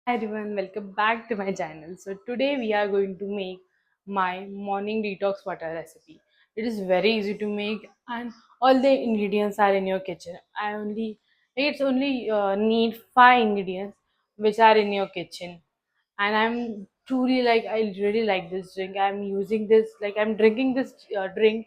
Hi everyone, welcome back to my channel. So today we are going to make my morning detox water recipe. It is very easy to make and all the ingredients are in your kitchen. It's only need five ingredients which are in your kitchen. And I'm truly I really like this drink. I'm using this I'm drinking this drink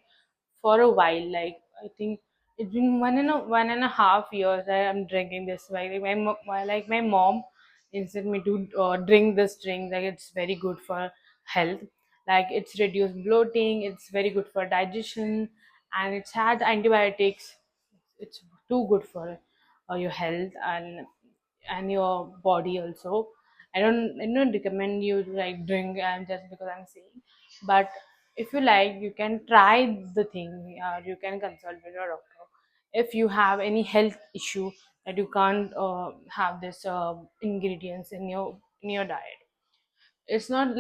for a while. I think it's been 1.5 years that I'm drinking this. My mom insist me to drink this drink. Like it's very good for health. Like it's reduced bloating. It's very good for digestion, and it's had antibiotics. It's too good for your health and your body also. I don't recommend you to like drink and just because I'm saying, but if you like, you can try the thing. You can consult with your doctor if you have any health issue that you can't have this ingredients in your diet. It's not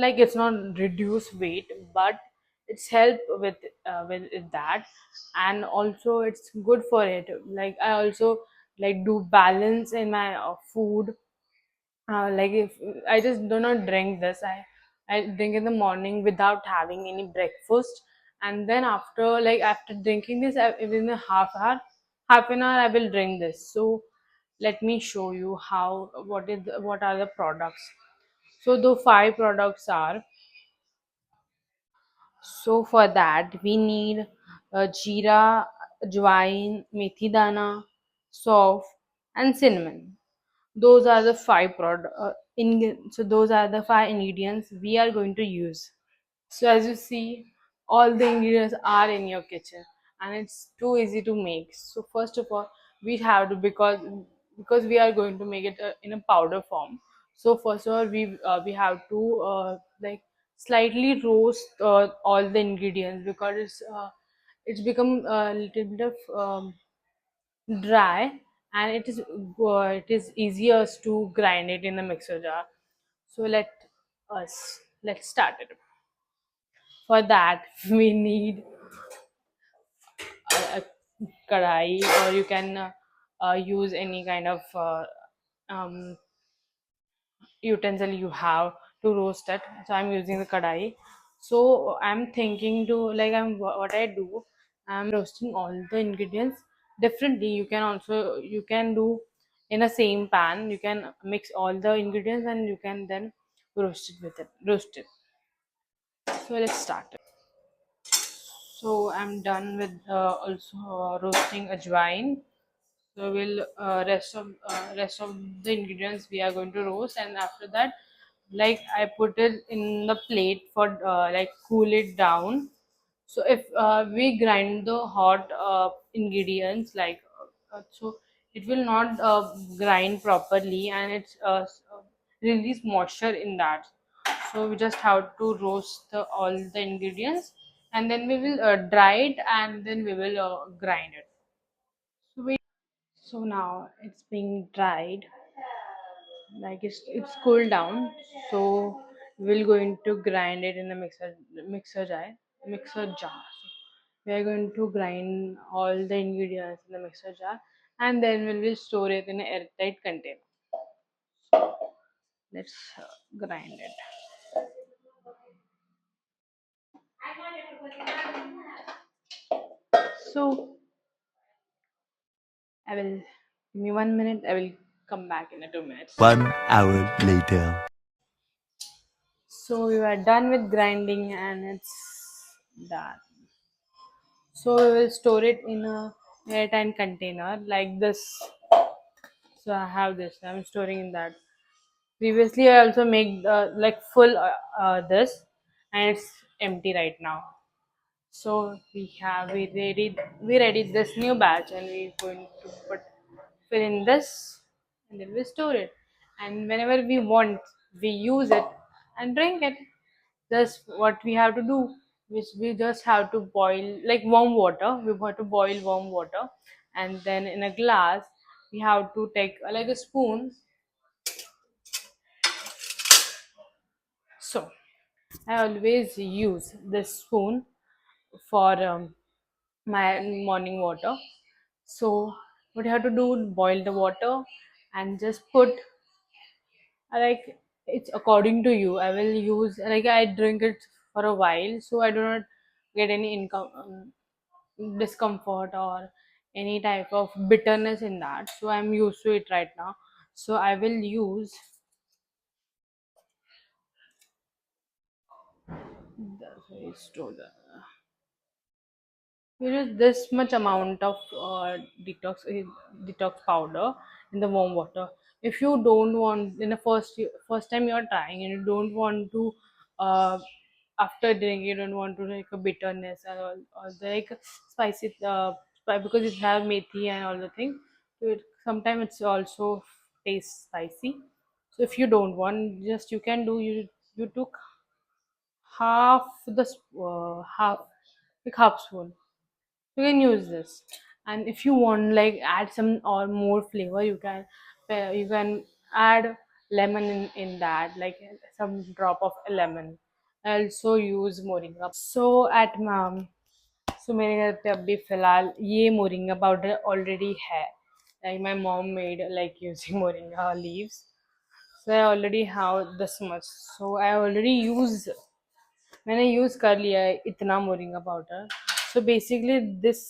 reduce weight, but it's help with that, and also it's good for it. Like I also like do balance in my food. Like if I just do not drink this, I drink in the morning without having any breakfast, and then after drinking this, within a half an hour I will drink this. So let me show you what are the products. So the five products are, so for that we need jeera, ajwain, methi dana, sauf, and cinnamon. Those are the so those are the five ingredients we are going to use. So as you see, all the ingredients are in your kitchen, and it's too easy to make. So first of all, we have to, because we are going to make it in a powder form. So first of all, we have to slightly roast all the ingredients, because it's become a little bit of dry, and it is easier to grind it in the mixer jar. So let's start it. For that we need a kadai, or you can use any kind of um, utensil you have to roast it. So I'm using the kadai. So I'm thinking to like I'm what I do, I'm roasting all the ingredients differently. You can do in a same pan. You can mix all the ingredients and you can then roast it. So let's start. So I'm done with also roasting ajwain. So we'll rest of the ingredients we are going to roast, and after that, like I put it in the plate for like cool it down. So if we grind the hot ingredients, so it will not grind properly, and release moisture in that. So we just have to roast all the ingredients, and then we will dry it, and then we will grind it. So now it's being dried, like it's cooled down. So we're going to grind it in the mixer jar. So we are going to grind all the ingredients in the mixer jar, and then we will store it in an airtight container. Let's grind it. So I will give me 1 minute. I will come back in 2 minutes. 1 hour later. So we are done with grinding, and it's done. So we will store it in a airtight container like this. So I have this. I'm storing in that. Previously, I also make like full this, and it's empty right now. So we ready this new batch, and we're going to fill in this, and then we store it. And whenever we want, we use it and drink it. That's what we have to do. Which we just have to boil like warm water. We have to boil warm water, and then in a glass we have to take like a spoon. So I always use this spoon for my morning water. So what you have to do, boil the water and just put Like it's according to you. I will use, like, I drink it for a while, so I do not get any income discomfort or any type of bitterness in that. So I'm used to it right now. So I will use the there is this much amount of detox powder in the warm water. If you don't want, in the first time you're trying and you don't want to, uh, after drinking, you don't want to like a bitterness or like spicy, because it have methi and all the thing. So sometimes it's also tastes spicy. So if you don't want, just you can do, you took half half, like half spoon, you can use this. And if you want, like, add some or more flavor, you can add lemon in that, like some drop of lemon. I also use moringa. So at mom, so मेरे घर पे अभी फिलहाल ये moringa powder already है. Like my mom made like using moringa leaves. So I already have this much. So I already use, मैंने use कर लिया है इतना moringa powder. So basically this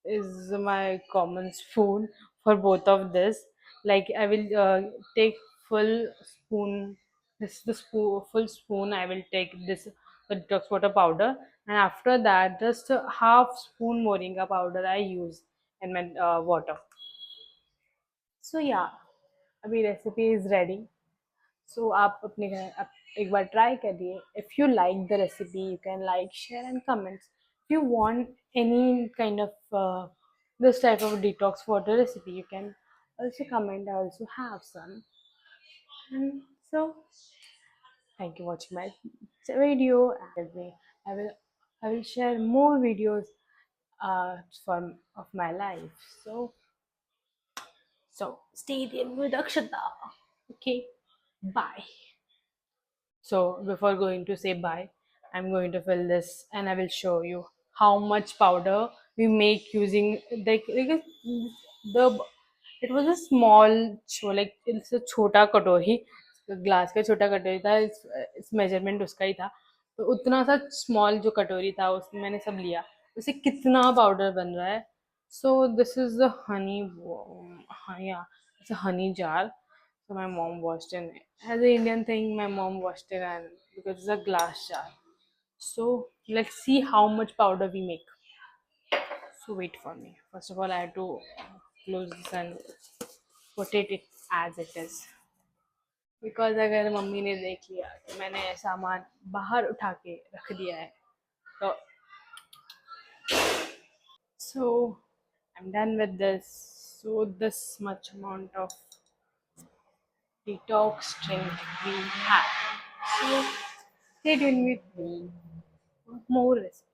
is my common spoon for both of this. Like I will take full spoon. This is the full spoon. I will take this detox water powder, and after that, just a half spoon moringa powder I use in my water. So yeah, अभी recipe is ready. So आप अपने घर आप एक बार try करिए. If you like the recipe, you can like, share, and comment. If you want any kind of this type of detox water recipe, you can also comment. I also have some. And so, thank you for watching my video. And with me, I will I will share more videos from of my life. So stay there with Akshata. Okay, bye. So before going to say bye, I'm going to fill this and I will show you how much powder we make using, like the it was a small like it's a छोटा कटोरी, glass का छोटा कटोरी था. इस measurement उसका ही था. तो उतना सा स्मॉल जो कटोरी था उसमें मैंने सब लिया. उसे कितना पाउडर बन रहा है. So this is the honey, yeah, it's a honey jar. So my mom washed it. As an Indian thing, my mom washed it, and because it's a glass jar. So let's see how much powder we make. So wait for me. First of all, I have to close this and put it as it is. Because अगर mummy ने देख लिया कि मैंने सामान बाहर उठा के रख दिया है तो. So I'm done with this. So this much amount of detox drink we have. So stay tuned with me for more recipes.